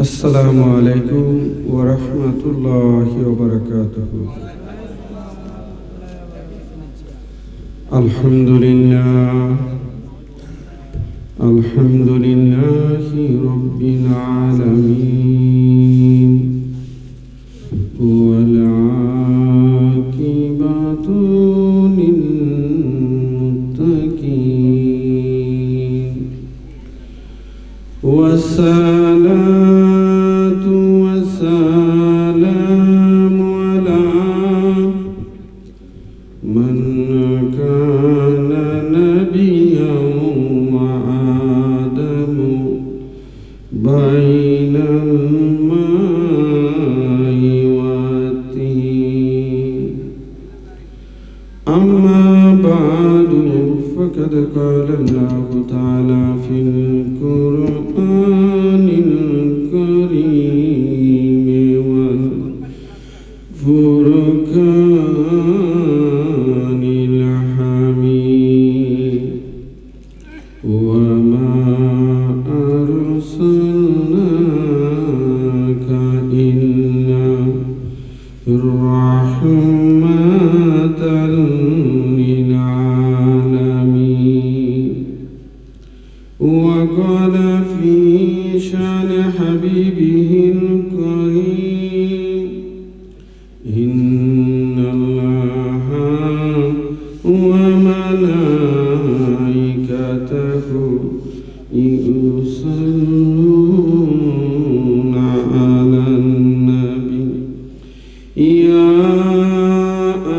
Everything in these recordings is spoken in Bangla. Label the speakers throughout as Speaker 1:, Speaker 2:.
Speaker 1: আসসালামু আলাইকুম ওয়া রাহমাতুল্লাহি ওয়া বারাকাতুহু। আলহামদুলিল্লাহি রাব্বিল আলামিন ওয়াল আকিবাতু লিল মুত্তাকিন ওয়াসসালাতু ওয়াসসালামু আলা মান কানা নাবিয়্যান ওয়া আদামু বাইনাল মা'i ওয়াত-তিন। আম্মা বা'দু ফাকাদ ক্বালা আল্লাহু তাআলা ফিল কুরআনিল কারীম ওয়াল ফুরকানিল হামিদ ওয়া মা আরসালনাকা ইল্লা রাহমাতাল লিল আলামিন। ওয়া ক্বালা ফি শানি হাবিবিহিল কারীম ইন্নাল্লাহা ওয়া মালাইকাতাহু ইউসাল্লুনা আলান নাবী ইয়া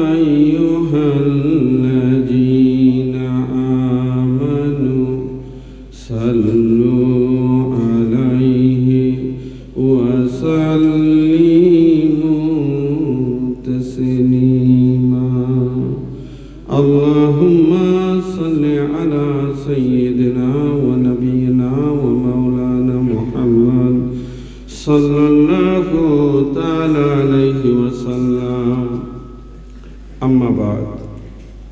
Speaker 1: আইয়ুহাল্লাযীনা আমানু সাল্লু আলাইহি ওয়া সাল্লিমু তাসলিমা। আল্লাহুম্মা সাল্লি আলা সাইয়্যিদিনা ওয়া নাবিয়িনা ওয়া মাওলানা মুহাম্মদ সাল্লাল্লাহু তাআলা আলাইহি ওয়া সাল্লাম। আম্মা বাদ।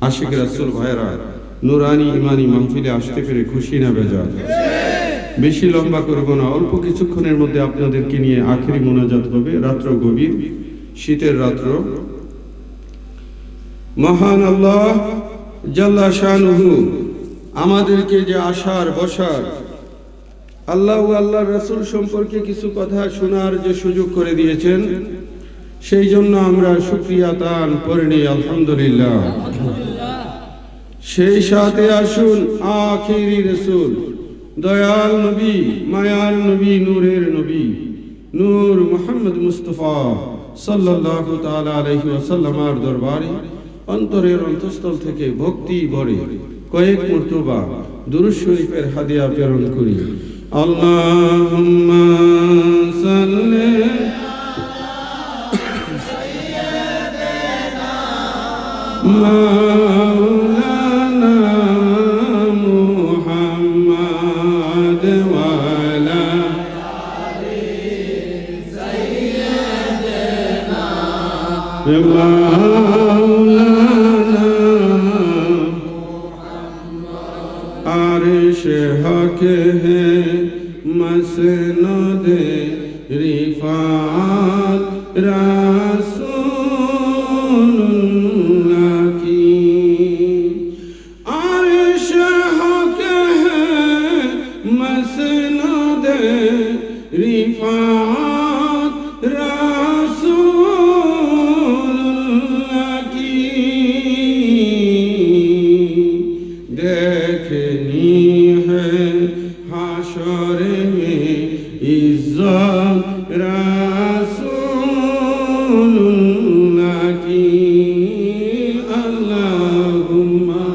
Speaker 1: আশিক রাসূল ভাইরা, নুরানি ইমানি মাহফিলে আসতে পেরে খুশি না বেজার? বেশি লম্বা করব না, অল্প কিছুক্ষণের মধ্যে আপনাদেরকে নিয়ে আখেরি মোনাজাত হবে। রাত্র গভীর, শীতের রাত্র। মহান আল্লাহ জাল্লা শানুহু আমাদেরকে যে আসার বসার, আল্লাহ ও আল্লাহর রাসূল সম্পর্কে কিছু কথা শোনার যে সুযোগ করে দিয়েছেন, সেই জন্য আমরা শুকরিয়া তান করে নিই আলহামদুলিল্লাহ। সেই সাথে আসুন আখিরি রাসূল, দয়াল নবী, মায়ার নবী, নূরের নবী, নূর মুহাম্মদ মুস্তাফা সাল্লাল্লাহু তাআলা আলাইহি ওয়াসাল্লামের দরবারে অন্তরের অন্তঃস্থল থেকে ভক্তি ভরে কয়েক মর্তবা দুরূদ শরীফের হাদিয়া প্রেরণ করি। আল্লাহুম্মা সাল্লি মাওলানা মুহাম্মদ ওয়া আলা আলি সাইয়্যিদিনা মাওলানা মুহাম্মদ। আরশে হক হে মসনদ রিফাত রাসূলুল্লাহ কি। আরশে হক হে মসনদ রিফাত রাসূলুল্লাহ কি। देखनी है हाशर में इज्जत रसूलुल्लाह की। अल्लाहुम्मा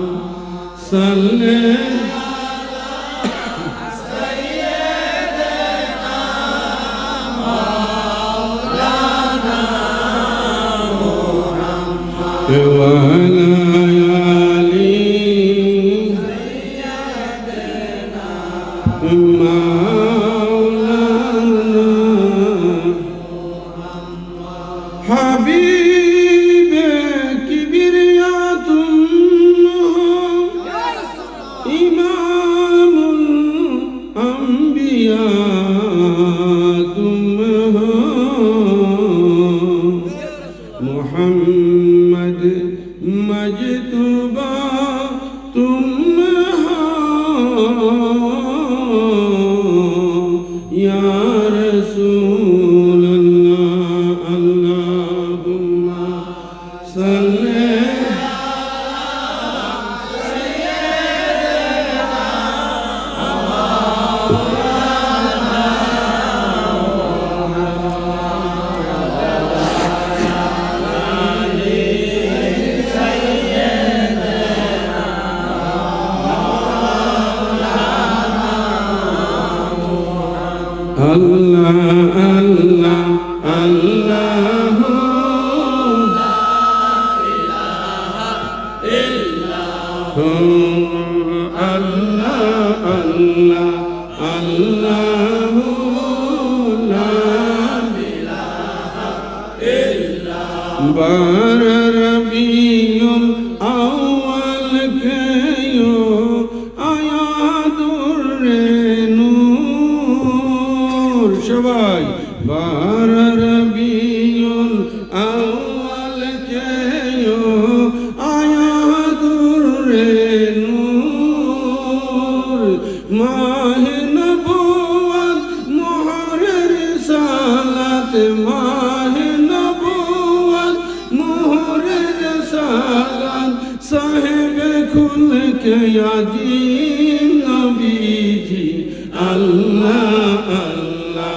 Speaker 1: सल्ले सय्यिदना मौलाना मुहम्मद वा अला आली सय्यिदना मौलाना मुहम्मद। हबीबे किबरिया तुम हो, इमामुल अंबिया तुम رسول الله اللهم صل Allah Allah Allah Allah Allah Allah bar Rabiul Awwal kayo ayadur nur সবাই বার রবিউল আউয়াল কেও আয়াতুর নূর মাহে নবুয়ত মোহরে রিসালাত মাহে নবুয়ত মোহরে রিসালাত সাহেবে খুল কে আজিম নবীজি আল্লাহ আল্লাহ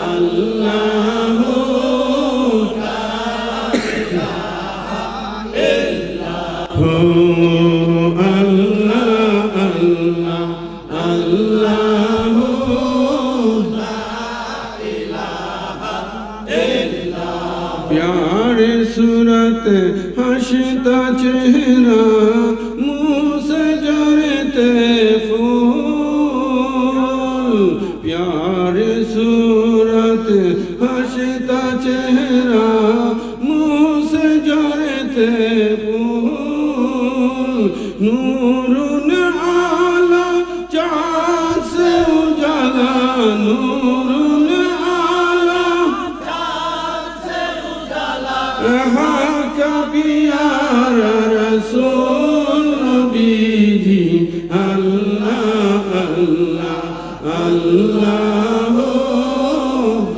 Speaker 1: আল্লাহ আল্লাহ আল্লাহ प्यारे सूरत हंसता चेहरा मुँह से जरते फूल प्यारे सूरत हंसता चेहरा मुँह से जरते फूल नूरुन आला चाँद से उजाला नूरुन आला का प्यारा रसूल नबीजी अल्लाह अल्लाह अल्लाह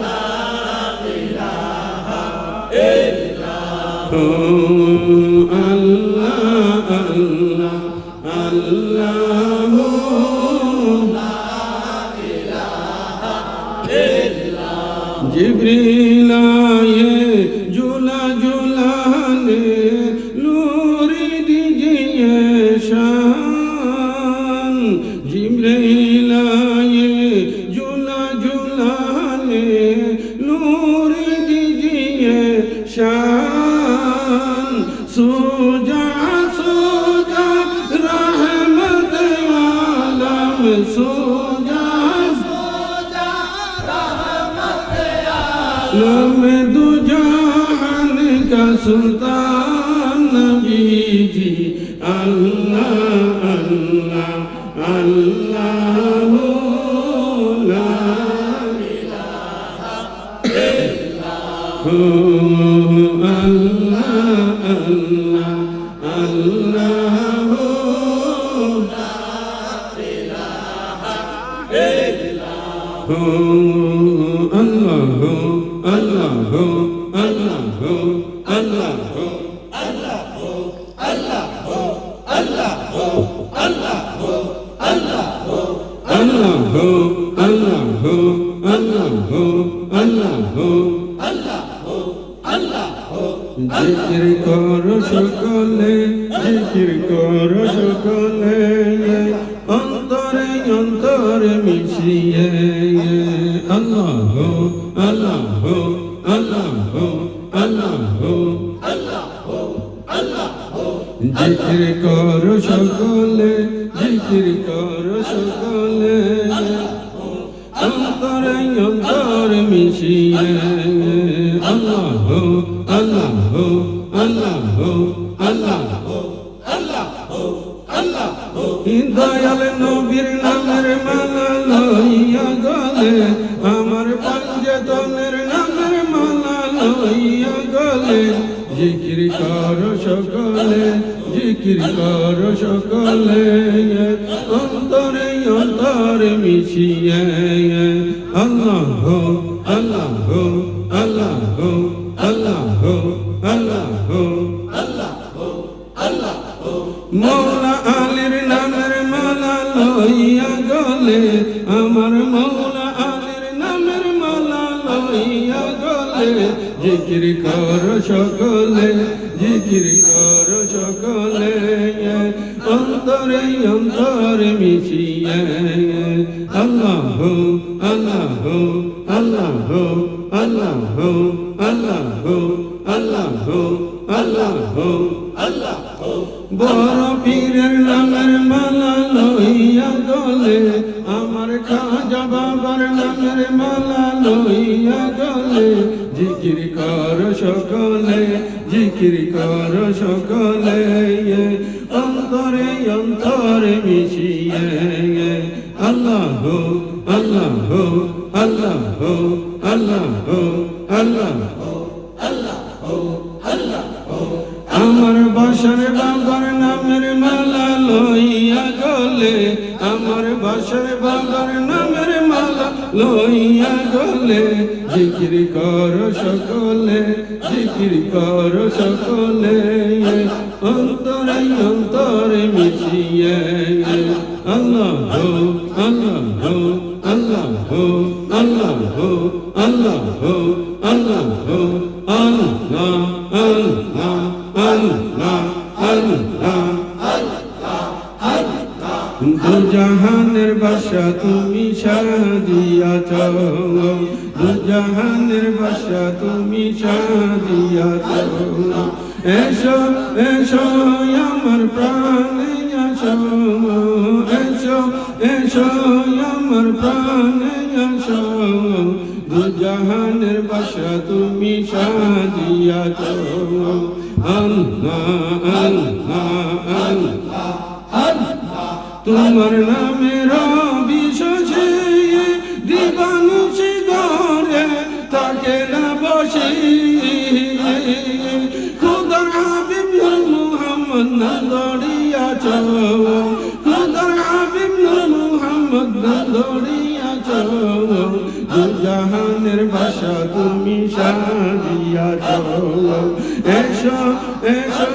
Speaker 1: ला इलाहा इल्लल्लाह अल्लाह अल्लाह अल्लाह ला इलाहा इल्लल्लाह जिब्रील आए झूला झूलाने नूरी दीजिए शान जिब्रील आए झूला झूलाने नूरी दीजिए शान सूजा सूजा रहमत आलम सूजा सूजा रहमत आलम दुजान का सुल्तान नबीजी अल्लाह अल्लाह अल्लाह ला इलाहा इल्लल्लाह अल्लाह अल्लाह अल्लाह ला इलाहा इल्लल्लाह अल्लाह अल्लाह अल्लाह अल्लाह জিকির করো সকলে জিকির করো সকলে অন্তরে অন্তরে মিশিয়ে আল্লাহ আল্লাহ আল্লাহ আল্লাহ জিকির করো সকলে জিকির করো সকলে অন্তরে অন্তরে মিশিয়ে আল্লাহ আল্লাহ আল্লাহ আল্লাহ দয়াল নবীর নামের মালা লইয়া গলে আমার পঞ্চতনের নামের মালা লইয়া গলে জিকির করো সকলে জিকির করো সকলে অন্তরে অন্তরে মিশিয়ে আল্লাহ আল্লাহ আল্লাহ আল্লাহ আল্লাহ মৌলা আলীর নামের মালা লইয়া গলে আমার মৌলা আলীর নামের মালা লইয়া গলে জিকির কর সকলে জিকির কর সকলে অন্তরে অন্তরে মিশিয়ে আল্লাহ আল্লাহ আল্লাহ আল্লাহ আল্লাহ আল্লাহ আল্লাহ আল্লাহ বড় পীরের নামের মালা লইয়া গলে আমার খাজা বাবার নামের মালা লইয়া গলে জিকির কর সকলে জিকির কর সকলে অন্তরে অন্তরে মিশিয়ে আল্লাহ আল্লাহ আল্লাহ আল্লাহ আল্লাহ আমার বাসার বাবার নামের মালা লইয়া গলে আমার বাসার বাবার নামের মালা লইয়া গলে জিকির কর সকলে জিকির কর সকলে অন্তরে অন্তরে মিশিয়ে আল্লাহ আল্লাহ আল্লাহ আল্লাহ আল্লাহ আল্লাহ আল্লাহ আল্লাহ আল্লাহ আল্লাহ দুজাহানের বাসা তুমি সাজিয়াছ দুজাহানের বাসা তুমি সাজিয়াছ এসো এসো আমার প্রাণে আসো এসো এসো আমার প্রাণে আসো দুজাহানের বাসা তুমি সাজিয়াছ আল্লাহ আল্লাহ আল্লাহ তোমার নামের বিশ্বাসে দিবানুষি ঘরে তাকে না বসে খুদার হাবিব নূর মুহাম্মদ না দড়িয়াছ খুদার হাবিব নূর মুহাম্মদ না দড়িয়াছ দুজাহানের বাসা তুমি সাজিয়াছ এসো এসো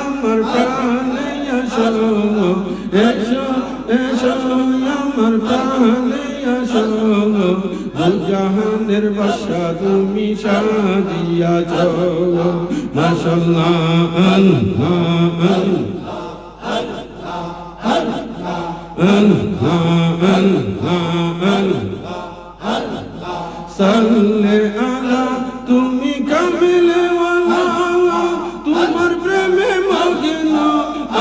Speaker 1: আমার প্রাণে আসো এসো এসো আমার প্রাণে আসো দুজাহানের বাসা তুমি সাজিয়াছ মাশাআল্লাহ আল্লাহ আল্লাহ আল্লাহ সাল্লে আলা তুমি কামিলে ওয়ালা তোমার প্রেমে মগ্ন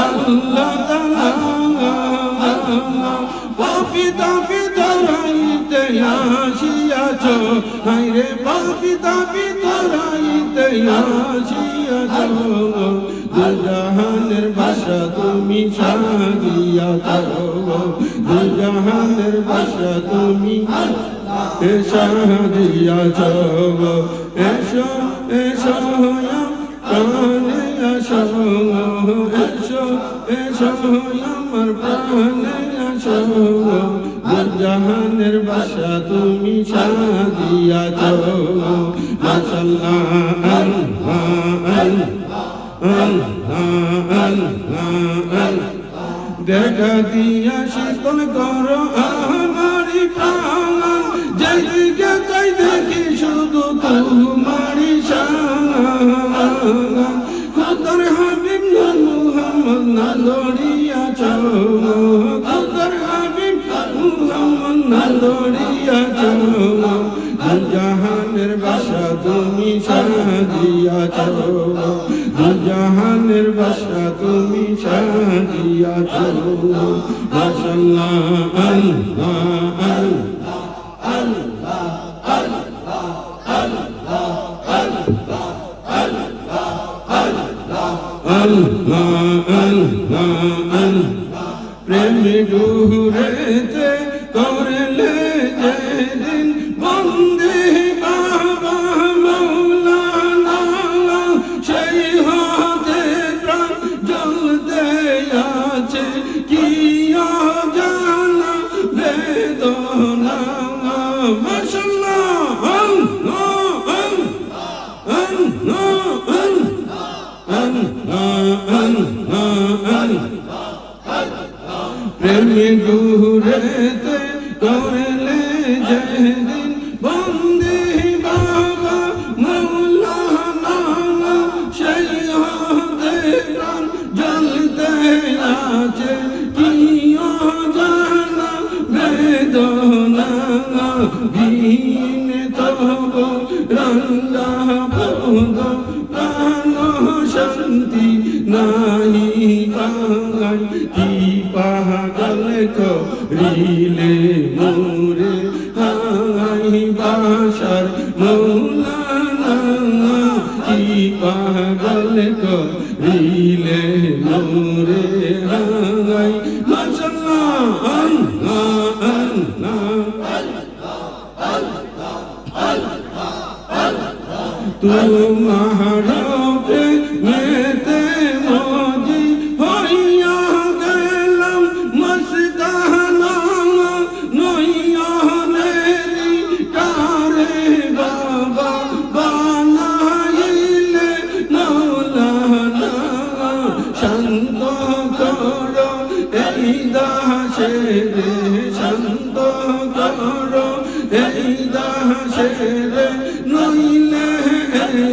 Speaker 1: আল্লাহ তাআলা পাপী তাপী ধরাইতে আসিয়াছ হায়রে পাপী তাপী ধরাইতে আসিয়াছ দুজাহানের বাসা তুমি সাজিয়াছ দুজাহানের বাসা তুমি সাজিয়াছ এসো এসো প্রাণে আসো এসো এসো আমার প্রাণে আসো দুজাহানের বাসা তুমি সাজিয়াছ মাশাআল্লাহ আল্লাহ আল্লাহ আল্লাহ দেখা দিয়া শীতল করো আমারি প্রাণ যেদিকে চাই দেখি শুধু তোমারি শান খুদার হাবিব নূর মুহাম্মদ না দড়িয়াছ খুদার হাবিব মুহাম্মদ না দড়িয়াছ দুজাহানের বাসা তুমি সাজিয়াছ দুজাহানের বাসা তুমি সাজিয়াছ মাশাআল্লাহ আল্লাহ আল্লাহ প্রেম ডুরেতে করলে যেদিন বন্দে বাবা মৌলানা সেই হাতে প্রাণ জ্বলতে আছে কি জানা বেদনা আমি দূরেতে করলে যেদিন বন্দে বাবা মৌলানা সেই হতে প্রাণ জ্বলতে আছে কি অজানা বেদনা বিনে তব রঙ্গা পদ প্রাণ শান্তি নাহি পাই কি পাগল করিলে মোরে হাই বাসার মৌলানা কি পাগল করিলে মোরে হাই মাশাআল্লাহ আল্লাহ আল্লাহ তোমার প্রেমেতে মজি হইয়া গেলাম মস্তানা নয়নেরি কারে বাবা বানাইলে মৌলানা শান্ত করো এই দাসের শান্ত করো এই দাসের নইলে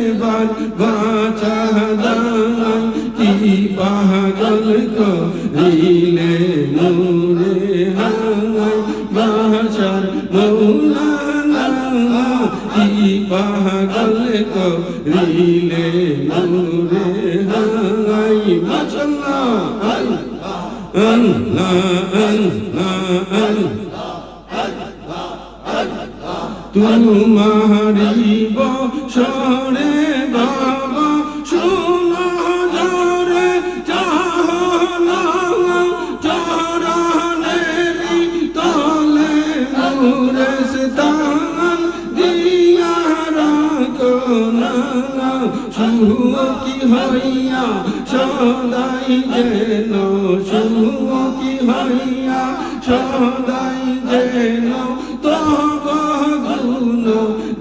Speaker 1: এবার বাঁচা দাই কি পাগল করিলে মোরে হাই বাসার মৌলানা কি পাগল করিলে মোরে হাই মাশাআল্লাহ আল্লাহ তোমারি বসরে বাবা শোনা জরে চাহনা চরণেরি তলে মুরস্তান দিয়া রাখনা সুখী হইয়া সদাই যেন সুখী হইয়া সদাই যেন তব গুণ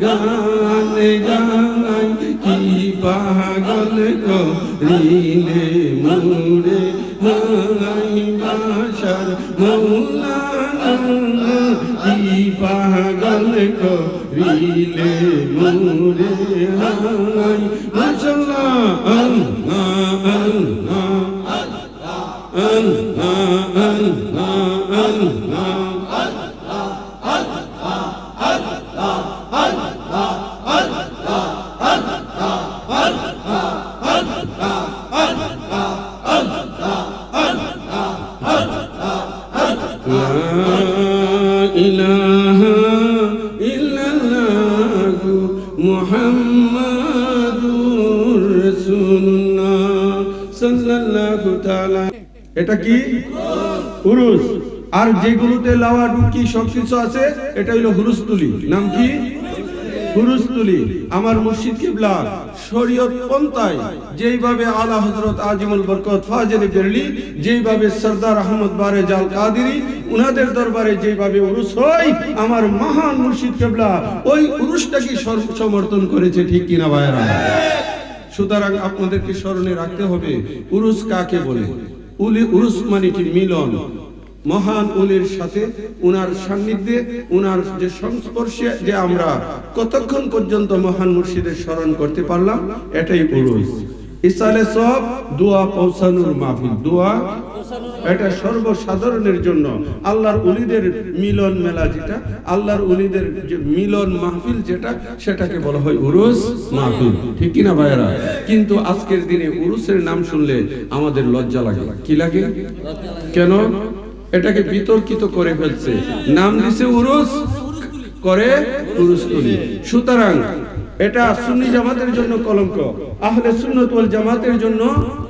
Speaker 1: গান গাই কি পাগল করিলে মোরে হাই বাসার মৌলানা কি পাগল করিলে মোরে হাই মাশাআল্লাহ আল্লাহ আল্লাহ আল্লাহ এটা কি উরুস আর যেগুলোতে লাওয়া ডুকি সবকিছু আছে এটা হলো হুরুসতুলি নাম কি হুরুসতুলি আমার মুর্শিদ কিবলা শরীয়ত পন্থায় যেইভাবে আলা হযরত আজিমুল বরকত ফাজিল বেরলি যেইভাবে সরদার আহমদ বারে জাল কাদেরী উনাদের দরবারে যেইভাবে উরুস হয় আমার মহান মুর্শিদ কিবলা ওই উরুসটাকে সমর্থন করেছে ঠিক কিনা ভাইরা সুতরাং আপনাদেরকে স্মরণে রাখতে হবে উরুস কাকে বলে উরুস মানে কি মিলন মহান ওলির সাথে উনার সান্নিধ্যে উনার যে সংস্পর্শে যে আমরা কতক্ষণ পর্যন্ত মহান মুর্শিদের স্মরণ করতে পারলাম এটাই উরুস ইসালে সব দোয়া পৌঁছানোর মাহফিল দোয়া এটা সর্বসাধারণের জন্য আল্লাহর ওলিদের মিলন মেলা যেটা আল্লাহর ওলিদের যে মিলন মাহফিল যেটা সেটাকে বলা হয় উরুস মাহফিল ঠিক কি না ভাইরা কিন্তু আজকের দিনে উরুসের নাম শুনলে আমাদের লজ্জা লাগে কি লাগে কেন এটাকে বিতর্কিত করে ফেলছে নাম দিছে উরুস করে উরুসতুলি সুতরাং এটা সুন্নি জামাতের জন্য কলঙ্ক আহলে সুন্নাত ওয়াল জামাতের জন্য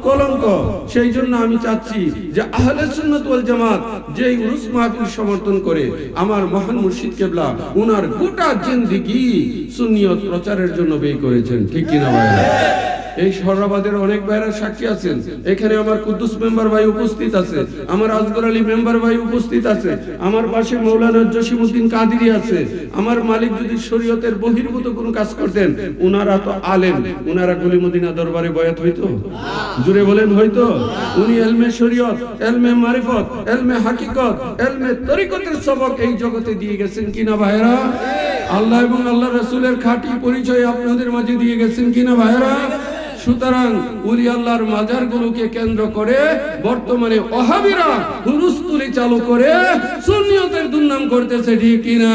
Speaker 1: কলঙ্ক সেই জন্য আমি চাচ্ছি যে আহলে সুন্নাত ওয়াল জামাত যেই উরুস মাহফিল সমর্থন করে আমার মহান মুর্শিদ কিবলা উনার গোটা জিন্দেগি সুন্নিয়ত প্রচারের জন্য ব্যয় করেছেন ঠিক কি না ভাইরা এই সরাবাদের অনেক ভাইরা সাক্ষী আছেন। এখানে আমার কুদ্দুস মেম্বার ভাই উপস্থিত আছে, আমার আজগর আলী মেম্বার ভাই উপস্থিত আছে, আমার পাশে মৌলানা জসিমউদ্দিন কাদেরী আছে। আমার মালিক যদি শরীয়তের বহির্ভূত কোনো কাজ করতেন, উনারা তো আলেম, উনারা গলি মদিনা দরবারে বয়াত হইতো? জুড়ে বলেন হইতো? উনি এলমে শরীয়ত, এলমে মারিফত, এলমে হাকিকত, এলমে তরিকতের সবক এই জগতে দিয়ে গেছেন কিনা ভাইরা? আল্লাহ এবং আল্লাহ রাসূলের খাঁটি পরিচয় আপনাদের মাঝে দিয়ে গেছেন কিনা ভাইরা? সুতরাং উলি আল্লাহর মাজারগুলোকে কেন্দ্র করে বর্তমানে ওহাবিরা হুরুস্তুলি চালু করে সুন্নিয়তের দুর্নাম করতেছে, ঠিক কিনা?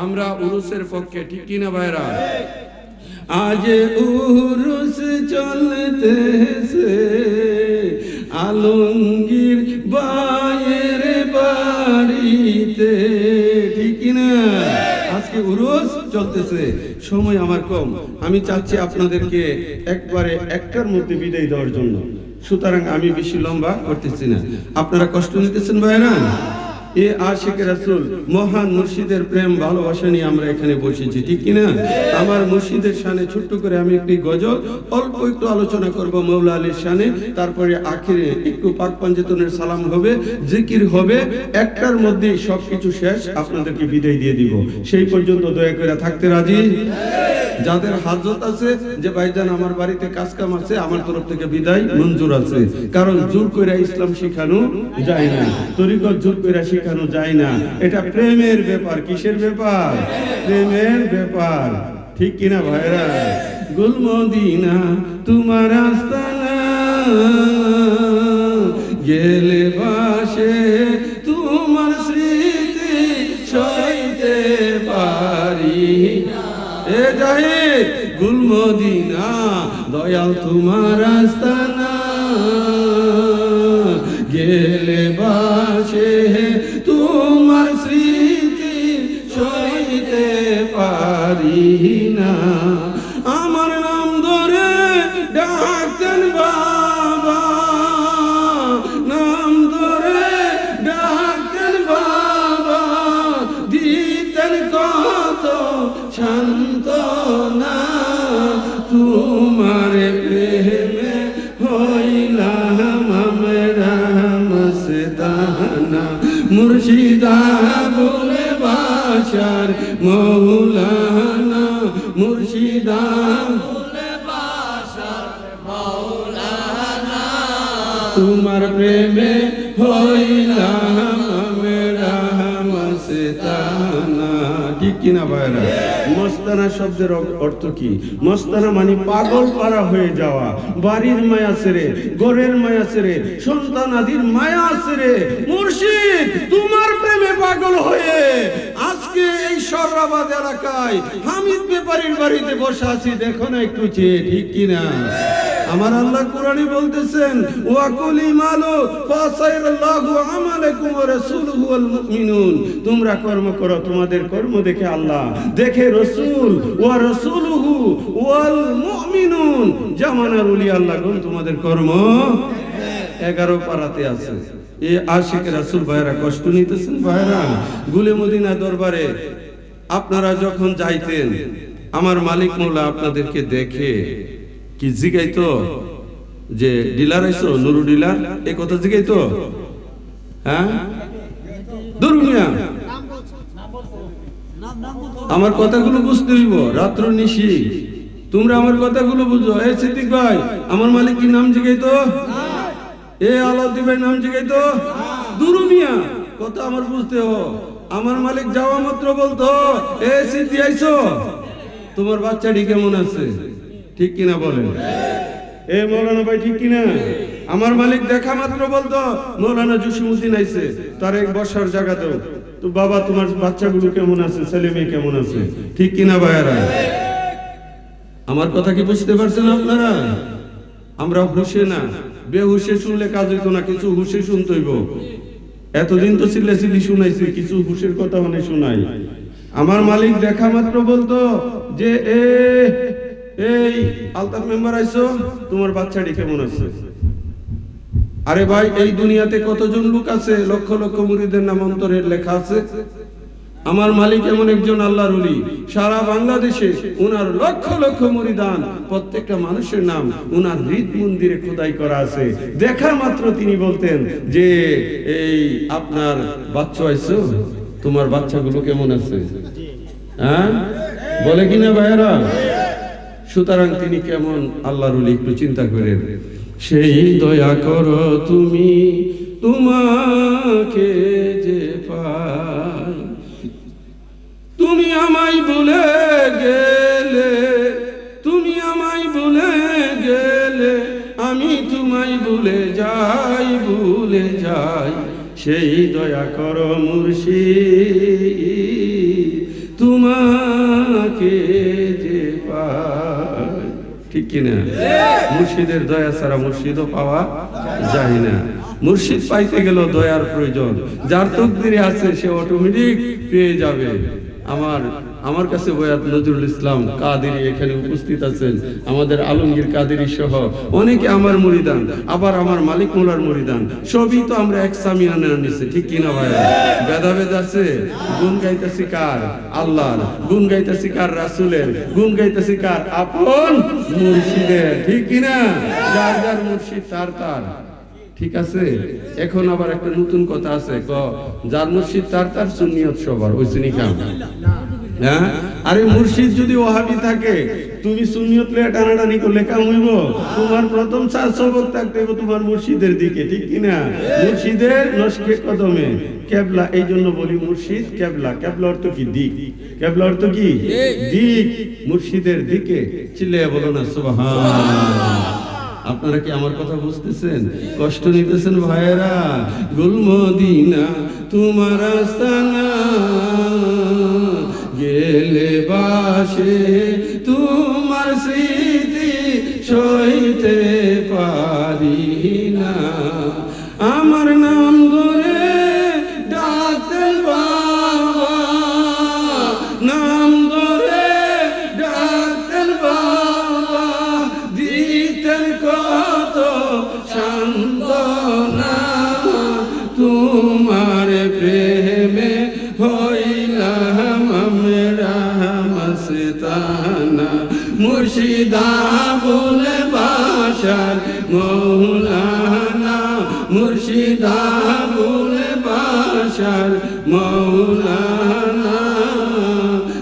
Speaker 1: আমরা উরুসের পক্ষে, ঠিক কিনা ভাইরা? আজ উরুস চলতেছে আলমগীর বায়ের বাড়িতে, ঠিক কিনা? আজকে উরুস চলতেছে, সময় আমার কম, আমি চাচ্ছি আপনাদেরকে একবারে একটার মধ্যে বিদায় দেওয়ার জন্য। সুতরাং আমি বেশি লম্বা করতেছি না, আপনারা কষ্ট নিতেছেন ভাইরা। এ আশিক রাসূল মহান মুর্শিদের প্রেম ভালোবাসা নিয়ে আমরা এখানে বসেছি, ঠিক কিনা? আমার মুর্শিদের শানে ছোট্ট করে আমি একটি গজল অল্প একটু আলোচনা করব মৌলা আলীর শানে, তারপরে আখিরে একটু পাক পাঞ্জেতনের সালাম হবে, জিকির হবে, একটার মধ্যে সবকিছু শেষ, আপনাদেরকে বিদায় দিয়ে দিব। সেই পর্যন্ত দয়া করে থাকতে রাজি? যাদের হাজত আছে যে ভাইজান আমার বাড়িতে কাজ কাম আছে, আমার তরফ থেকে বিদায় মঞ্জুর আছে, কারণ জোর করে ইসলাম শিখানো যায় না, তরিকত জোর করে শিখানো যায় না, এটা প্রেমের ব্যাপার। কিসের ব্যাপার? প্রেমের ব্যাপার, ঠিক কিনা ভাইরা? গুলমদিনা তোমার আস্তানা, গেলে বাসে তোমার স্মৃতি সইতে পারি না। এ জাহিদ গুলমদিনা দয়াল তোমার আস্তানা, গেলে বাসে তোমার স্মৃতি সইতে পারি না। আমার নাম ধরে ডাকতেন বাবা, নাম ধরে ডাকতেন বাবা, দিতেন কত সান্ত্বনা, তোমার প্রেমে হইলাম আমরা মস্তানা, মুর্শিদা বলে বাশার মৌলানা, মুর্শিদা বলে বাশার মৌলানা, তোমার প্রেমে হইলাম আমরা মস্তানা, ঠিক কিনা ভাইরা? মস্তানা শব্দের অর্থ কি? মস্তানা মানে পাগল পারা হয়ে যাওয়া, বাড়ির মায়া ছেড়ে, ঘরের মায়া ছেড়ে, সন্তান আদির মায়া ছেড়ে মুর্শিদ তোমার প্রেমে পাগল হয়ে আজকে এই সরাবাদ এলাকায় হামিদ ব্যাপারীর বাড়িতে বসে আছি। দেখো না একটু চেয়ে, ঠিক কিনা? আমার আল্লাহ কোরআনে বলতেছেন, ওয়াকুল ইমালু ফাসাইরাল্লাহু আমালাকুম ওয়া রাসূলুহু ওয়াল মুমিনুন, তোমরা কর্ম করো, তোমাদের কর্ম দেখে আল্লাহ, দেখে রাসূল, ওয়া রাসূলুহু ওয়াল মুমিনুন, জামানার ওলি আল্লাহগণ তোমাদের কর্ম 11 পারাতে আছে। এ আশিক রাসূল ভাইরা কষ্ট নিতেছেন ভাইরা। গুলে মদিনা দরবারে আপনারা যখন যাইতেন, আমার মালিক মৌলা আপনাদেরকে দেখে কি জিগাইতো যে ডিলার আইছো, নুরু ডিলার, এই কথা জিগাইতো? হ্যাঁ, দুর্মিয়া আমার কথাগুলো বুঝতে হইব, রাত্র নিশি তোমরা আমার কথাগুলো বুঝো। এই সিদ্দিক ভাই আমার মালিক কি নাম জিগাইতো? এ আলাউদ্দিন ভাই নাম জিগাইতো? দুর্মিয়া কথা আমার বুঝতে হো। আমার মালিক যাওয়া মাত্র বলতো, এ সিদ্দি আইছো, তোমার বাচ্চাটি কেমন আছে, ঠিক কিনা বলেন? এ মৌলানা ভাই ঠিক কিনা? আমার মালিক দেখা মাত্র বলতো, মৌলানা জসিমউদ্দিন আইছে, তার এক বসার জায়গা দাও তো, বাবা তোমার বাচ্চাগুলো কেমন আছে, ছেলে মেয়ে কেমন আছে, ঠিক কিনা ভাইয়ারা? আমার কথা কি বুঝতে পারছেন আপনারা? আমরা হুশে না, বেহুশে শুনলে কাজ হইতো না, কিছু হুশে শুনতে হইব। এতদিন তো চিল্লাচিল্লি শুনাইছি, কিছু হুশের কথা মানে শুনাই। আমার মালিক দেখা মাত্র বলতো যে এই আলতাফ মেম্বার আইছো, তোমার বাচ্চাটি কেমন আছে? আরে ভাই এই দুনিয়াতে কতজন লোক আছে, লক্ষ লক্ষ মুরিদের নাম অন্তরের লেখা আছে। আমার মালিক এমন একজন আল্লাহর ওলি, সারা বাংলাদেশে উনার লক্ষ লক্ষ মুরিদান, প্রত্যেকটা মানুষের নাম উনার হৃদ মন্দিরে খোদাই করা আছে। দেখা মাত্র তিনি বলতেন যে এই আপনার বাচ্চা হয়েছে, তোমার বাচ্চাগুলো কেমন আছে, হ্যাঁ বলে কিনা ভাইয়েরা? সুতরাং তিনি কেমন আল্লাহর ওলি একটু চিন্তা করেন। সেই দয়া করো তুমি, তোমাকে যে পাই, তুমি আমায় ভুলে গেলে, তুমি আমায় ভুলে গেলে, আমি তোমায় ভুলে যাই, ভুলে যাই। সেই দয়া করো মুর্শিদ, তোমাকে যে পাই। ঠিক কিনা? মুর্শিদের দয়া ছাড়া মুর্শিদও পাওয়া যায় না। মুর্শিদ পাইতে গেল দয়ার প্রয়োজন। যার তকদিরে আছে সে অটোমেটিক পেয়ে যাবে। আমার কাছে বয়াত নজরুল ইসলাম কাদেরী এখানে উপস্থিত আছেন, আমাদের আলমগীর কাদেরী সহ অনেকে আমার মুরিদান, আবার আমার মালিক মোলার মুরিদান, সবই তো আমরা এক সামিয়ানার নিচে। ঠিক কিনা ভাইয়া? ভেদাভেদ আছে। গুণ গাইতেছি কার? আল্লাহর। গুণ গাইতেছি কার? রাসূলের। গুণ গাইতেছি কার? আপন মুর্শিদের। ঠিক কিনা? যার যার মুর্শিদ তার তার। ঠিক আছে। এখন আবার একটা নতুন কথা আছে, যার মুর্শিদ তার তার, সুন্নিয়ত সবার। ওই সুন্নি কাম। হ্যাঁ, আরে মুর্শিদ যদি ওহাবি থাকে, তুমি সুন্নিয়ত লয়ে টানাটানি করলে কাম হইব? তোমার প্রথম সাত সবক থাকতে হবে তোমার মুর্শিদের দিকে। ঠিক কিনা? মুর্শিদের নস্কে কদমে কেবলা। এই জন্য বলি মুর্শিদ কেবলা। কেবলা অর্থ কি? দিক। কেবলা অর্থ কি? দিক। মুর্শিদের দিকে চিল্লাইয়া বলো না সুবহানাল্লাহ। আপনারা কি আমার কথা বুঝতেছেন? কষ্ট নিতেছেন ভাইয়েরা? গুলমদিনা তোমার আস্তানা, গেলে বাসে তোমার স্মৃতি সইতে পারি না। আমার নাম ধরে ডাকতেন বাবা, নাম ধরে ডাকতেন বাবা, দিতেন কত সান্ত্বনা। তোমার প্রেমে হইলাম আমরা মস্তানা। মুর্শিদা বলে বাসার মৌলানা, মুর্শিদা বলে বাসার মৌলানা।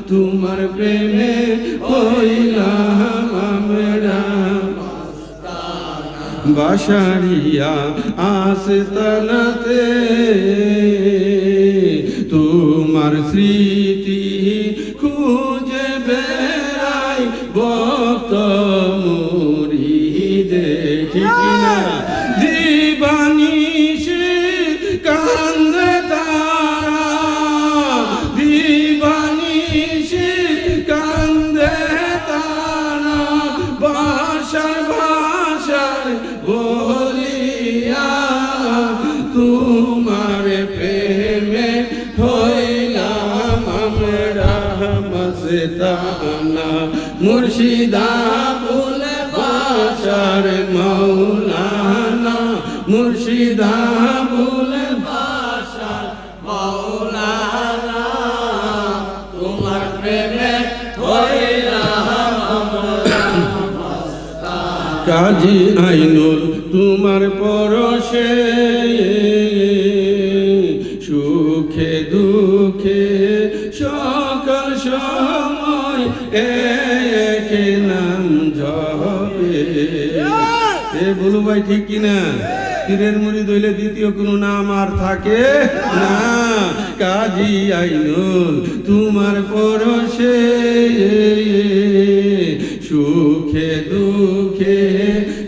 Speaker 1: তোমার প্রেমে হইলাম আমরা বাসারিয়া আস্তানাতে, তোমার স্মৃতি খুঁজে বেড়াই ভক্ত মুরিদে। ঠিক কিনা? দিবানিশি কান্দে তারা, দিবানিশি কান্দে তারা, বাসার বাসার বলিয়া। তোমার প্রেমে হইলাম আমরা মস্তানা। মুর্শিদা বলে বাসার মৌলানা, মুর্শিদা বলে বাসার মৌলানা। তোমার প্রেমে হইলাম আমরা মস্তানা। কাজী আইনুল তোমার পরশে, সুখে দুঃখে সকল সময় এক নাম জপে। এ বলু ভাই ঠিক কিনা? পীরের মুরিদ হইলে দ্বিতীয় কোনো নাম আর থাকে না। কাজী আইনুল তোমার পরশে, সুখে দুঃখে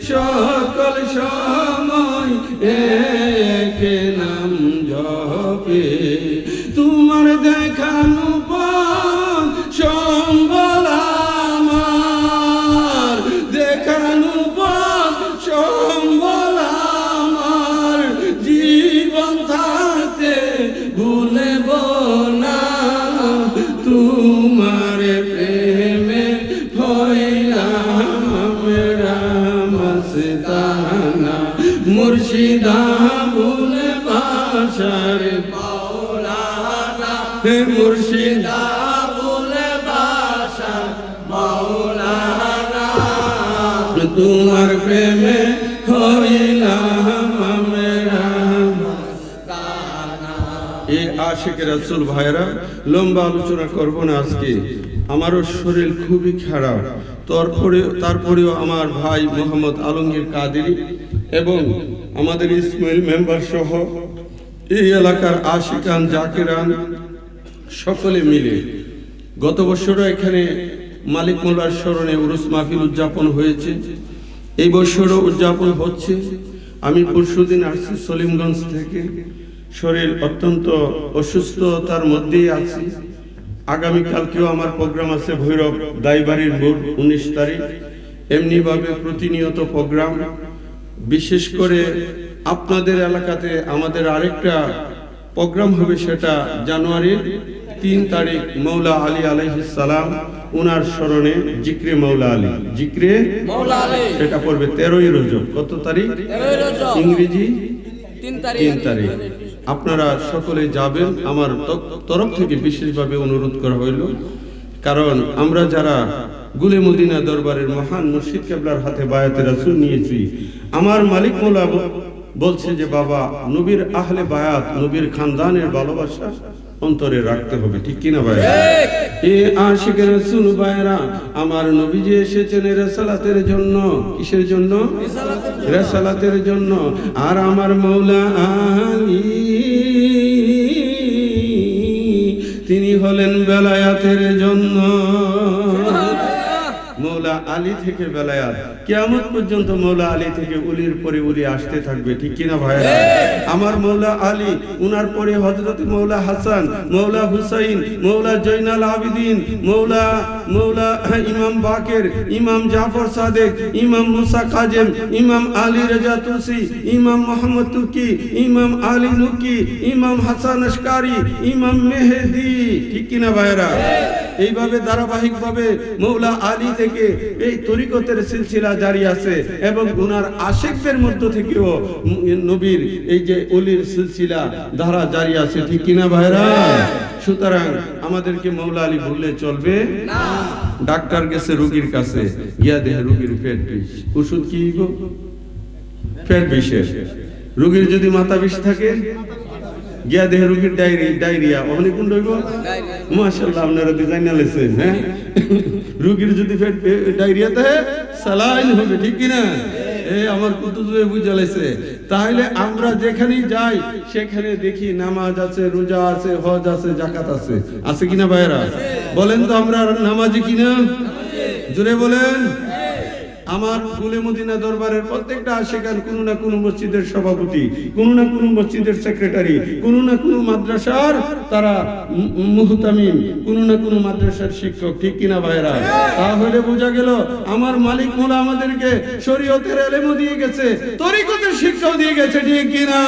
Speaker 1: সকল সময় এক নাম জপে। তোমার দেখানো পথ সম্বল আমার, দেখানো পথ সম্বল আমার, জীবন থাকতে ভুলব না। তোমার প্রেমে হইলাম আমরা মস্তানা। মুর্শিদা বলে বাসার মৌলানা, হে মুর্শিদ তোমার প্রেমে হইলাম আমরা এই আশিক রাসূল ভাইরা লম্বা আলোচনা করব না আজকে। আমারও শরীর খুবই খারাপ, তারপরেও আমার ভাই মোহাম্মদ আলমগীর কাদেরী এবং আমাদের ইসমাইল মেম্বার সহ এই এলাকার আশিকান জাকিরান সকলে মিলে গত বছরও এখানে মালিক মোল্লার স্মরণে উরুস মাহফিল উদযাপন হয়েছে, এই বছরও উদযাপন হচ্ছে। আমি পরশুদিন আসছি সলিমগঞ্জ থেকে, শরীর অত্যন্ত অসুস্থতার মধ্যেই আছি। আগামীকালকেও আমার প্রোগ্রাম আছে ভৈরব দাইবাড়ির মোড় 19 তারিখ। এমনিভাবে প্রতিনিয়ত প্রোগ্রাম, বিশেষ করে আপনাদের এলাকাতে আমাদের আরেকটা প্রোগ্রাম হবে, সেটা জানুয়ারির 3 তারিখ মৌলা আলী আলাইহিস সালাম উনার স্মরণে জিক্রে মৌলা আলী, জিক্রে মৌলা আলী, সেটা পড়বে 13ই রজব। কত তারিখ? 13ই রজব, ইংরেজি 3 তারিখ। আপনারা সকলে যাবেন, আমার তরফ থেকে বিশেষভাবে অনুরোধ করা হইল। কারণ আমরা যারা গুলে মদিনা দরবারের মহান মুর্শিদ কেবলার হাতে বায়াতে রাসূল নিয়েছি, আমার মালিক মৌলা বলছে যে বাবা, নবীর আহলে বায়াত, নবীর খানদানের ভালোবাসা অন্তরে রাখতে হবে, ঠিক কিনা ভাই? এ আশিক রাসূল ভাইরা, আমার নবীজি এসেছেন রিসালাতের জন্য। কিসের জন্য? রিসালাতের জন্য। আর আমার মৌলা আলী তিনি হলেন বেলায়াতের জন্য। মৌলা আলী থেকে বেলায়াত, কিয়ামত পর্যন্ত মৌলা আলী থেকে উলির পরে উলি আসতে থাকবে, ঠিক কিনা ভাইরা? আমার মৌলা আলী, উনার পরে হযরত মৌলা হাসান, মৌলা হুসাইন, মৌলা জয়নাল আবিদিন, মৌলা ইমাম বাকের, ইমাম জাফর সাদেক, ইমাম মুসা কাজেম, ইমাম আলী রাজা তুসি, ইমাম মোহাম্মদ তুকি, ইমাম আলী নুকি, ইমাম হাসান আশকারি, ইমাম মেহেদি, ঠিক কিনা ভাইরা? এইভাবে ধারাবাহিকভাবে মৌলা আলী থেকে এই তরিকতের সিলসিলা জারি আছে এবং উনার আশিকদের মধ্য থেকেও নবীর এই যে ওলির সিলসিলা ধারা জারি আছে, ঠিক কিনা ভাইরা? সুতরাং আমাদেরকে মৌলা আলী ভুললে চলবে না। ডাক্তার গেছে রোগীর কাছে, গিয়া দেখে রোগীর পেট বিষ, ওষুধ কি গো? পেট বিষের। রোগীর যদি মাথা বিষ থাকে, গিয়া দেহে রোগীর ডায়রিয়া, অনেক কোন হইব? মাশাআল্লাহ, আপনারা ডিজাইন আলেছেন। হ্যাঁ, রোগীর যদি ডায়রিয়া দেয় সালাইন হবে, ঠিক কিনা? আমার কুতুবে বুঝাইছে। তাহলে আমরা যেখানেই যাই সেখানে দেখি নামাজ আছে, রোজা আছে, হজ আছে, যাকাত আছে, আছে কিনা ভাইরা? বলেন তো আমরা নামাজি কিনা? জোরে বলেন। আমার গুলে মদিনা দরবারের প্রত্যেকটা আশিকান কোনো না কোনো মসজিদের সভাপতি, কোনো না কোনো মসজিদের সেক্রেটারি, কোনো না কোনো মাদ্রাসার তারা মুহতামিম, কোনো না কোনো মাদ্রাসার শিক্ষক, ঠিক কিনা ভাইরা? তাহলে বোঝা গেল আমার মালিক মোলা আমাদেরকে শরীয়তের ইলম দিয়ে গেছে, তরিকতের শিক্ষাও দিয়ে গেছে, ঠিক কিনা?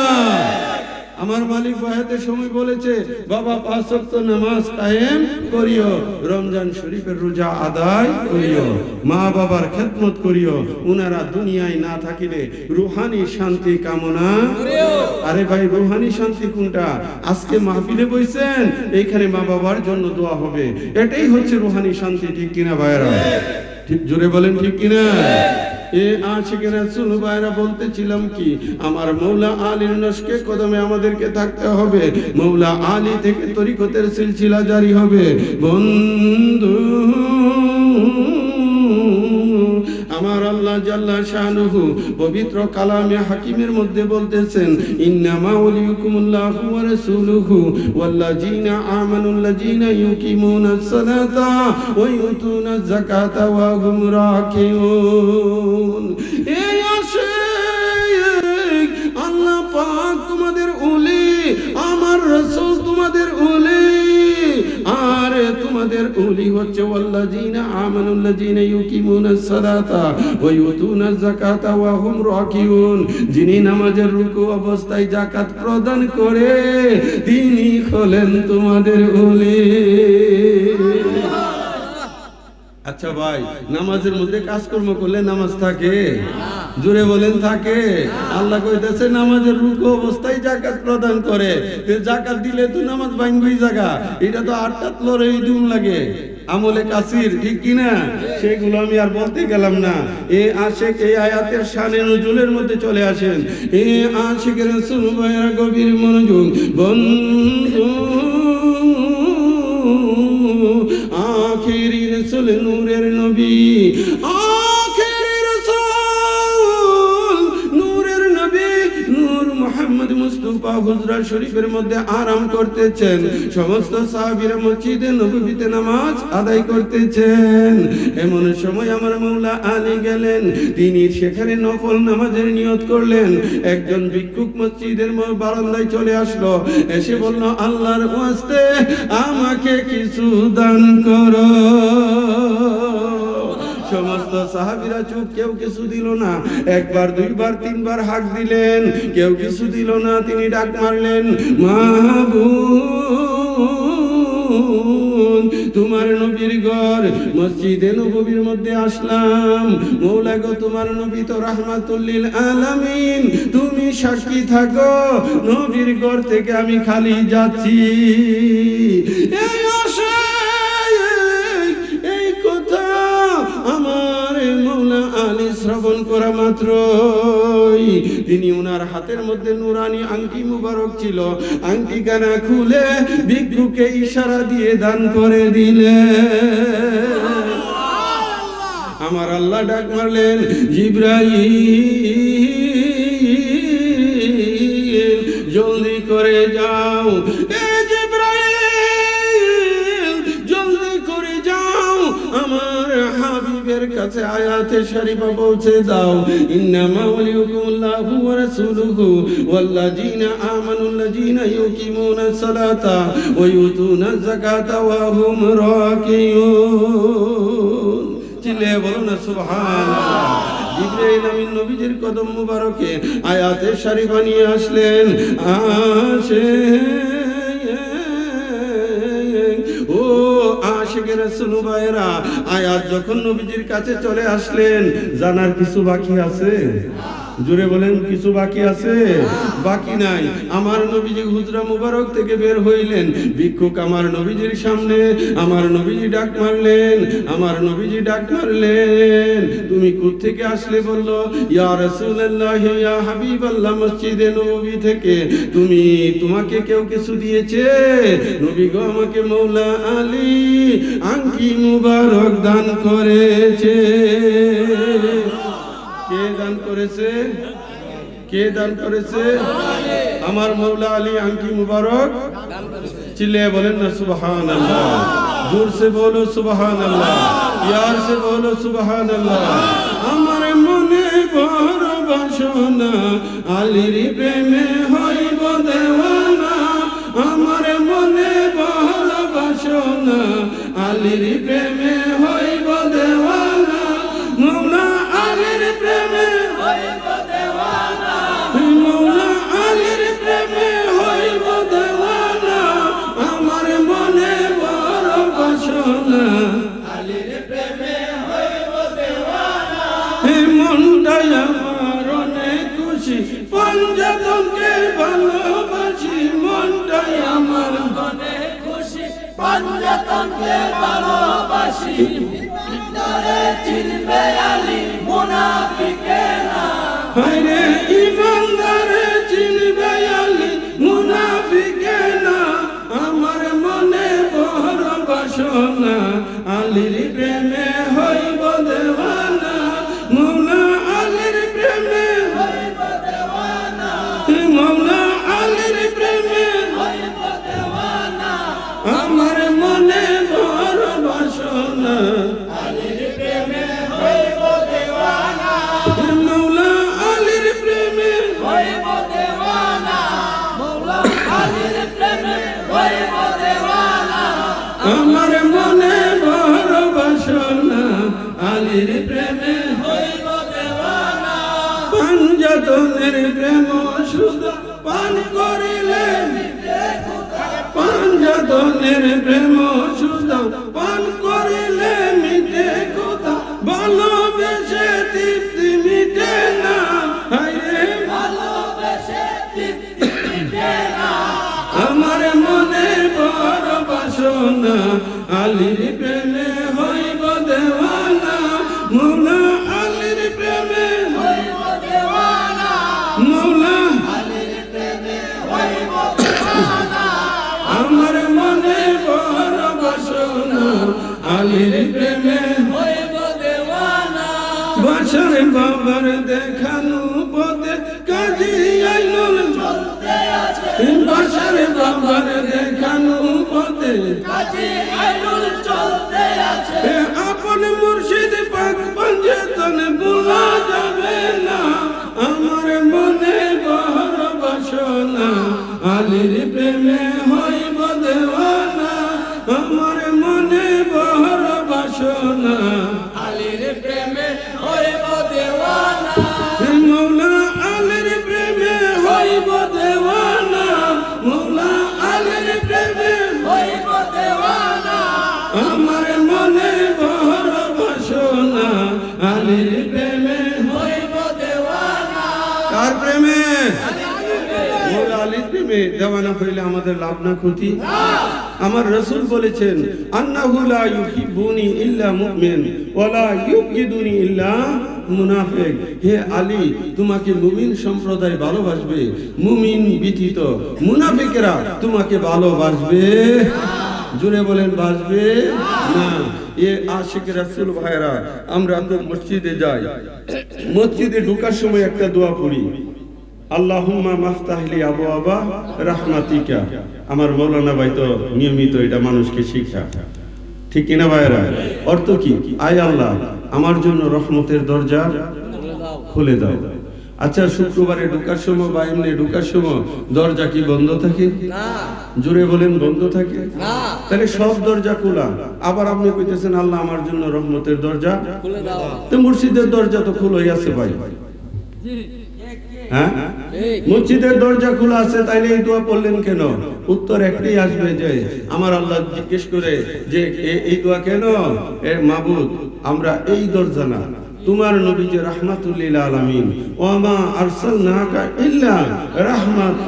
Speaker 1: আমার মালিক বায়াতের সময় বলেছে, বাবা 5 ওয়াক্ত নামাজ কায়েম করিও, রমজান শরীফের রোজা আদায় করিও, মা বাবার খেদমত করিও, উনারা দুনিয়ায় না থাকিলে রুহানি শান্তি কামনা করিও। আরে ভাই, রুহানি শান্তি কোনটা? আজকে মাহফিলে বইছেন, এইখানে মা বাবার জন্য দোয়া হবে, এটাই হচ্ছে রুহানি শান্তি, ঠিক কিনা ভাইরা? ঠিক জোরে বলেন, ঠিক কিনা? এ আশিক রাসূল ভাইরা, বলতেছিলাম কি, আমার মৌলা আলীর নশকে কদমে আমাদেরকে থাকতে হবে। মৌলা আলী থেকে তরিকতের সিলসিলা জারি হবে। বন্ধু, আমার আল্লাহ জাল্লা শানুহু পবিত্র কালামে হাকিমের মধ্যে বলতেছেন, ইন্নামা ওয়ালিয়ুকুমুল্লাহু ওয়া রাসূলুহু ওয়াল্লাযীনা আমানুল্লাযীনা ইউকিমুনাস সালাতা ওয়া ইউতুনাজ যাকাতা ওয়া হুম রাকিউন। এই আশিক, আল্লাহ পাক তোমাদের ওলি, আমার রাসূল তোমাদের ওলি। আর তোমাদের ওলি হচ্ছে ওয়াল্লাযীনা আমানুল্লাযীনা ইউকিমুনাস সালাতা ওয়া ইউতুনাজ যাকাতা ওয়া হুম রাকিউন। যিনি নামাজের রুকু অবস্থায় যাকাত প্রদান করে, তিনি হলেন তোমাদের ওলি। আচ্ছা ভাই, নামাজের মধ্যে কাজকর্ম করলে নামাজ থাকে? জোরে বলেন থাকে? আল্লাহ কইতেছে নামাজের রুকু অবস্থায় যাকাত প্রদান করে। যাকাত দিলে তো নামাজ ভাঙবই জায়গা। এটা তো আটটা লড়াই দুম লাগে আমলে কাসির, ঠিক কিনা? সেগুলো আমি আর বলতে গেলাম না। এ আশিক এই আয়াতের শানে নজুলের মধ্যে চলে আসেন। এ আশিকের রাসূল ভাইরা গভীর মনোযোগ। বন্ধু আখিরি রাসূল নূরের নবী, আখিরি রাসূল নূরের নবী নূর মুহাম্মদ মুস্তাফা হুজরা শরীফের মধ্যে আরাম করতেছেন। সমস্ত সাহাবীরা মসজিদে নববীতে নামাজ আদায় করতেছেন। এমন সময় আমার মাওলা আলী গেলেন, তিনি সেখানে নফল নামাজের নিয়ত করলেন। একজন ভিক্ষুক মসজিদের বারান্দায় চলে আসলো, এসে বলল, আল্লাহর ওয়াস্তে আমাকে কিছু দান করো। সমস্ত সাহাবীরা চুপ, কেউ কিছু দিল না। একবার, দুইবার, তিনবার হাক দিলেন, কেউ কিছু দিল না। তিনি ডাক মারলেন, মাহবুব, তোমার নবীর ঘর মসজিদে নববীর মধ্যে আসলাম। মৌলা গো, তোমার নবী তো রাহমাতুল লিল আলামিন, তুমি সাক্ষী থাকো, নবীর ঘর থেকে আমি খালি যাচ্ছি। এই এই কথা আমার মৌলা আলী শ্রবণ করা মাত্রই তিনি উনার হাতের মধ্যে নুরানি আংটি মুবারক ছিল, আংটি কানা খুলে ভিক্ষুকে ইশারা দিয়ে দান করে দিলেন। আমার আল্লাহ ডাক মারলেন, জিবরাইল জলদি করে যাও, আমার হাবিবের কাছে আয়াতে শরীফা পৌঁছে দাও। ইন্নামা ওয়ালিয়ুকুমুল্লাহু ওয়া রাসূলুহু ওয়াল্লাযীনা আমানুল্লাযীনা ইউকিমুনাস সালাতা ওয়া ইউতুনাজ যাকাতা ওয়া হুম রাকিউন। চিল্লে বলো না সুবহানাল্লাহ। জিবরাইল আমিন নবীজির কদম মুবারকে আয়াতে শরীফা নিয়ে আসলেন। ও আশিকের রাসূল ভাইরা, আয়াত যখন নবীজির কাছে চলে আসলেন, জানার কিছু বাকি আছে? জোরে বলেন, কিছু বাকি আছে? বাকি নাই। আমার নবীজি হুজরা মুবারক থেকে বের হইলেন। ভিক্ষুক আমার নবীজির সামনে, আমার নবীজি ডাক মারলেন, আমার নবীজি ডাক মারলেন, তুমি কোথা থেকে আসলে? বলল, ইয়া রাসূলুল্লাহ, ইয়া হাবিবাল্লাহ, মসজিদে নববী থেকে। তোমাকে কেউ কিছু দিয়েছে? নবী গো, আমাকে মৌলা আলী আংটি মুবারক দান করেছে। কে দান করেছে? কে দান করেছে? আমার মৌলা আলী আংটি মুবারক। চিল্লিয়ে বলেন না সুবহানাল্লাহ। জোর সে বলো সুবহানাল্লাহ, প্যার সে বলো সুবহানাল্লাহ। আমার মনে বড় বাসনা, আলীর প্রেমে হইব দেওয়ানা। আমার মনে বড় বাসনা, আলীর প্রেমে হইব দেওয়ানা। মৌলা আলীর প্রেমে হইব দেওয়ানা, মৌলা আলীর প্রেমে হইব দেওয়ানা। আমার মনে বড় বাসনা, আলীর প্রেমে হইব দেওয়ানা। মনটাই আমার অনেক খুশি, পঞ্জাতনকে ভালোবাসি। মনটাই আমার অনেক খুশি, পঞ্জাতনকে ভালোবাসি। চিনবে আলী মুনাফিকেরা, হায়রে ইমানদারে চিনবে আলী মুনাফিকেরা। আমার মনে বড় বাসনা, আলীর প্রেমে হইব দেওয়ানা। মৌলা আলীর প্রেমে হইব দেওয়ানা, মৌলা আলীর প্রেমে হইব দেওয়ানা। আমার মনে বড় বাসনা, আলীর প্রেমে হইব দেওয়ানা। মৌলা আলীর প্রেমে হইব দেওয়ানা, মৌলা আলীর প্রেমে হইব দেওয়ানা। আমার মনে বড় বাসনা, আলীর প্রেমে হইব দেওয়ানা। পঞ্জাতনের প্রেম সুধা পান করিলে, পঞ্জাতনের প্রেম সুধা পান করিলে মিটে আলীর প্রেমে হইব দেওয়ানা। বাসার বাবার দেখানো পথে কাজী আইনুল চলতে আছে, বাসার বাবার দেখানো পথে কাজী আইনুল চলতে আছে। আপন মুর্শিদ পাক পঞ্জতন ভোলা যাবে না, আমার মনে বড় বাসনা আলীর প্রেমে হইব দেওয়ানা। আমার মনে বড় বাসনা আলীর প্রেমে হইব দেওয়ানা। মৌলা আলীর প্রেমে হইব দেওয়ানা, মৌলা আলীর প্রেমে হইব দেওয়ানা। আমার মনে বড় বাসনা আলীর প্রেমে হইব দেওয়ানা। কার প্রেমে? মৌলা আলীর প্রেমে দেওয়ানা হইলে আমাদের লাভ না ক্ষতি? আমার রাসূল বলেছেন আন্নাহু লা ইউহিব্বুনি ইল্লা মুমিন ওয়া লা ইউবগিদুনি ইল্লা মুনাফিক। হে আলী, তোমাকে মুমিন সম্প্রদায় ভালোবাসবে, মুমিন ব্যতীত মুনাফিকরা তোমাকে ভালোবাসবে। জুড়ে বলেন বাসবে না। এ আশিক রাসূল ভাইরা, আমরা তো মসজিদে যাই, মসজিদে ঢোকার সময় একটা দোয়া পড়ি, আল্লাহুম্মা মাফতাহলি আবওয়াবা রাহমাতিকা। আমার মাওলানা ভাই তো নিয়মিত এটা মানুষকে শিক্ষা, ঠিক কিনা ভাইরা? অর্থ কি? আয় আল্লাহ, আমার জন্য রহমতের দরজা খুলে দাও। আচ্ছা, শুক্রবারে ঢোকার সময় বা এমনি ঢোকার সময় দরজা কি বন্ধ থাকে? জোরে বলেন বন্ধ থাকে? তাহলে সব দরজা খোলা, আবার আপনি কইতেছেন আল্লাহ আমার জন্য রহমতের দরজা খুলে দাও। তো মসজিদের দরজা তো খোলাই আছে ভাই, হ্যাঁ? মসজিদের দরজা খোলা আছে, তাইলে এই দোয়া পড়লেন কেন? উত্তর একটাই আসবে যে আমার আল্লাহ জিজ্ঞেস করে যে এই দোয়া কেন? এর মাবুদ, আমরা এই দরজা না, তোমার নবী যে রাহমাতুল লিল আলামিন, ওয়া মা আরসালনাকা ইল্লা রাহমাত,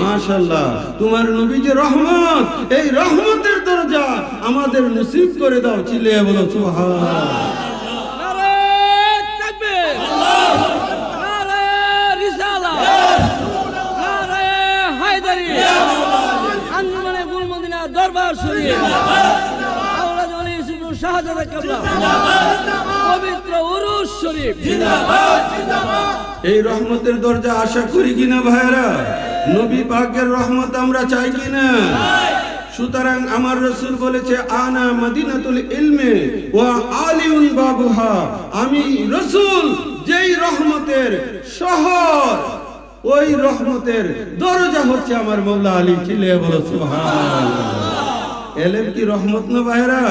Speaker 1: মাশাআল্লাহ, তোমার নবী যে রহমত, এই রহমতের দরজা আমাদের নসিব করে দাও। চিল্লিয়ে বলো সুবহানাল্লাহ। দরবার শরীফ আওলাদ ওলি ইউসুফ শাহজাদা কেবলা পবিত্র উরুস শরীফ জিন্দাবাদ জিন্দাবাদ। এই রহমতের দরজা আশা করি কিনা ভাইরা? নবী পাকের রহমত আমরা চাই কিনা? সুতরাং আমার রাসূল বলেছে আনা মদিনাতুল ইলমে ওয়া আলিউন বাবুহা, আমি রাসূল যেই রহমতের শহর, ওই রহমতের দরজা হচ্ছে আমার মওলা আলী। চিল্লিয়ে বলো সুবহানাল্লাহ। এলেম কি রহমত না ভাইরা?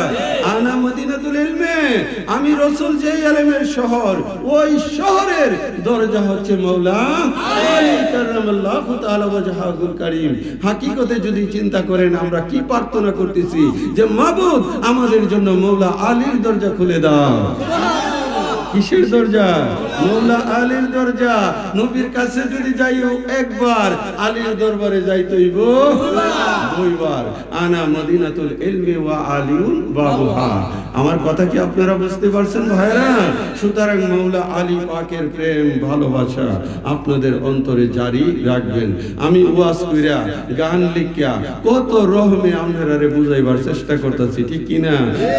Speaker 1: আনা মদিনাতুল ইলমে, আমি রাসূল যেই ইলমের শহর, ওই শহরের দরজা হচ্ছে মওলা আলী কাররামাল্লাহু তাআলা ওয়াজহাহুল কারীম। হাকিকতে যদি চিন্তা করেন আমরা কি প্রার্থনা করতেছি যে মাবুদ আমাদের জন্য মওলা আলীর দরজা খুলে দাও। কিসের দরজা? মওলা আলীর দরজা। নবীর কাছে যদি যাইও একবার, আলীর দরবারে যাইতেইব দুইবার। আনা মদিনাতুল ইলমি ওয়া আলিউন বাবুহা। আমার কথা কি আপনারা বুঝতে পারছেন ভাইরা? সুতরাং মওলা আলী পাকের প্রেম ভালোবাসা আপনাদের অন্তরে জারি রাখবেন। আমি ওয়াজ কইরা গান লিখিয়া কত রহমে আপনারারে বুঝাইবার চেষ্টা করতেছি, ঠিক কিনা?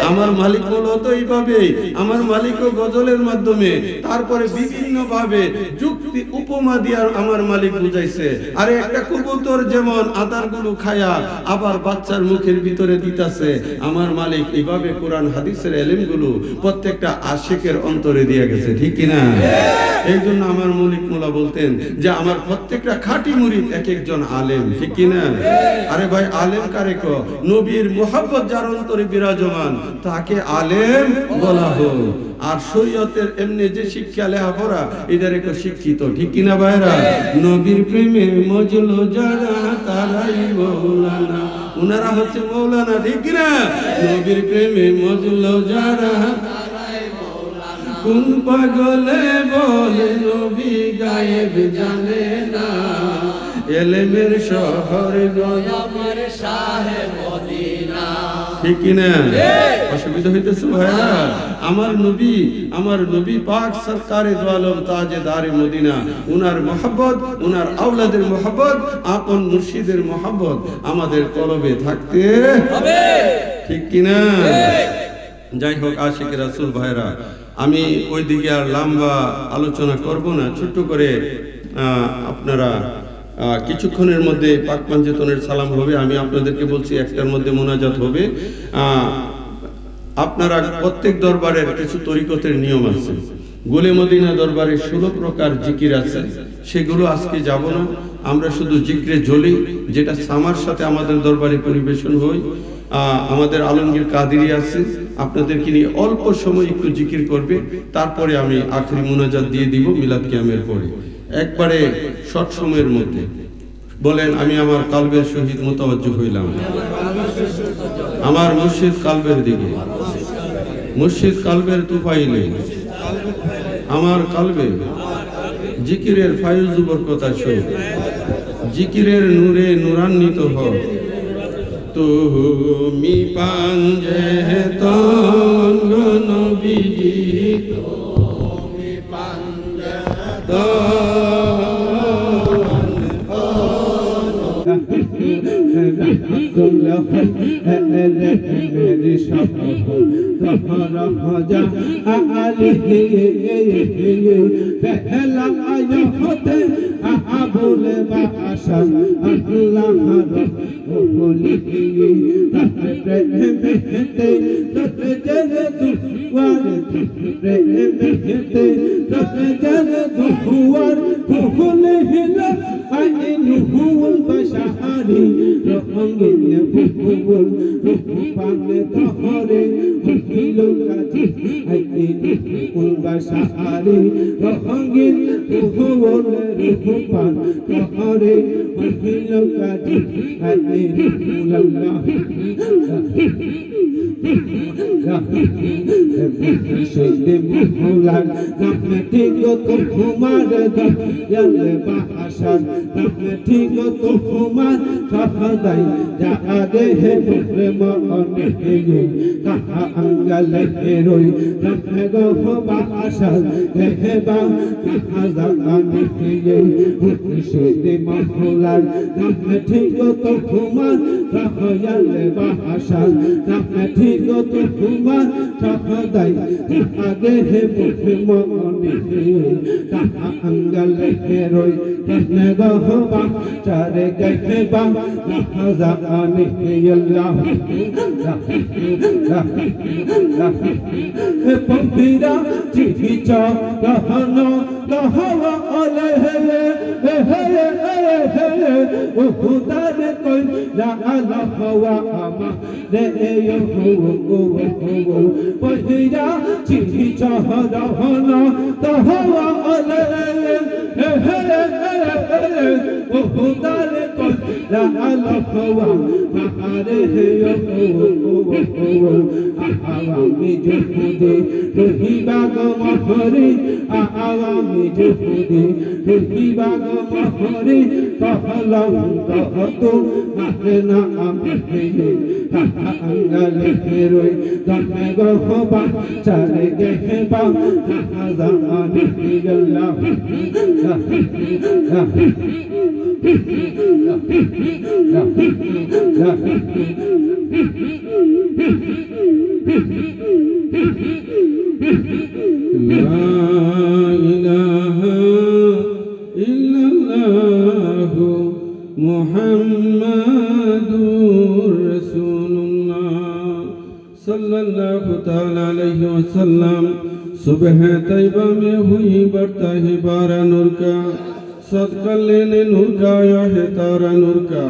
Speaker 1: আমার মালিক মূলত এইভাবে, আমার মালিকও গজলের মাধ্যমে, তারপরে বিভিন্ন ভাবে যুক্তি উপমা দিয়া আমার মালিক বুঝাইছে। আরে একটা কবুতর যেমন আদারগুলো খায়া আবার বাচ্চার মুখের ভিতরে দিতাছে, আমার মালিক এইভাবে কোরআন হাদিসের ইলমগুলো প্রত্যেকটা আশিকের অন্তরে দিয়ে গেছে, ঠিক কিনা? এই জন্য আমার মালিক মোলা বলতেন যে আমার প্রত্যেকটা খাঁটি মুরিদ এক একজন আলেম, ঠিক কিনা? আরে ভাই, আলেম কারে কো? নবীর মুহাব্বত যার অন্তরে বিরাজমান তাকে আলেম বলা হয়। আর শরীয়তের এমনি যে শিক্ষা লেখাপড়া, এদের একটু শিক্ষিত, ঠিক কিনা ভাইরা? নবীর প্রেমে মজলু যারা তারাই মৌলানা, উনারা হচ্ছে মৌলানা, ঠিক কিনা? নবীর প্রেমে মজলু যারা তারাই মৌলানা। কোন পাগলে বলে নবী গায়েব জানে না, এলেমের শহর গোলামের শাহে মদিনা, ঠিক কিনা? অসুবিধা হইতেছে ভাইরা? আমার নবী পাক সরকারে দু আলম তাজেদারে মদিনা, উনার মহব্বত, উনার আওলাদের মহব্বত, আপন মুর্শিদের মহব্বত আমাদের কলবে থাকতে হবে। ঠিক কিনা? যাই হোক আশিক রাসূল ভাইরা, আমি ওই দিকে আর লম্বা আলোচনা করব না, ছোট্ট করে আপনারা কিছুক্ষণের মধ্যে পাক পাঞ্জেতনের সালাম হবে। আমি আপনাদেরকে বলছি একটার মধ্যে মোনাজাত হবে। আপনারা প্রত্যেক দরবারের কিছু তরিকতের নিয়ম আছে। গোলে মদিনা দরবারে 16 প্রকার জিকির আছে, সেগুলো আজকে যাব না। আমরা শুধু জিক্রে জ্বলি, যেটা সামার সাথে আমাদের দরবারে পরিবেশন হয়। আমাদের আলমগীর কাদেরী আছে, আপনাদেরকে নিয়ে অল্প সময় একটু জিকির করবে, তারপরে আমি আখরি মুনাজাত দিয়ে দিব মিলাদ কিয়ামের পরে, একবারে শর্ট সময়ের মধ্যে। বলেন, আমি আমার কালবের শহীদ মুতাওয়াজ্জুহ হইলাম আমার মুর্শিদ কালবের দিকে। মুর্শিদ কালবের তুফাইলে আমার কালবে জিকিরের ফায়ুজ বরকত আসো, জিকিরের নূরে নূরান্বিত হও। তুমি পাঞ্জেতন নবীজি, তুমি পাঞ্জেতন सुबह तैयबा में हुई बढ़ता है बारा नूर का, सदका लेने नूर का आया है तारा नूर का।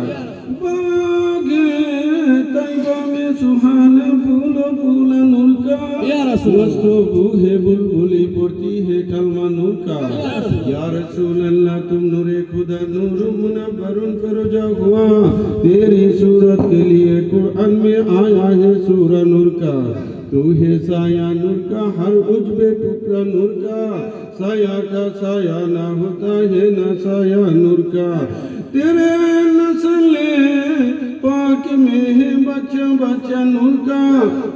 Speaker 1: बागे तैयबा में सुहाने फूलो फूला नूर का, वस्तो बूहे बुलबुली पड़ती है कलमा नूर का। या रसूल अल्लाह तुम नूरे खुदा नूर मुनव्वरुन फरोजा हुआ, तेरी सूरत के लिए कुरान में आया है सूरा नूर का। तू है साया नूर का, हर उजबे टुकड़ा नूर का, साया का साया ना होता है ना साया नूर का। तेरे नस्ल पाक में है बच्चा बच्चा नूर का,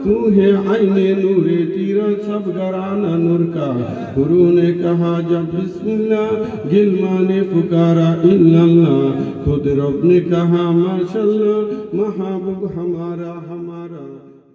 Speaker 1: तू है आईने नूरे तीरा सब घराना नूर का। गुरु ने कहा जब बिस्मिल्लाह, गिलमा ने पुकारा इल्लल्लाह, खुद रब ने कहा माशाअल्लाह, महबूब हमारा हमारा।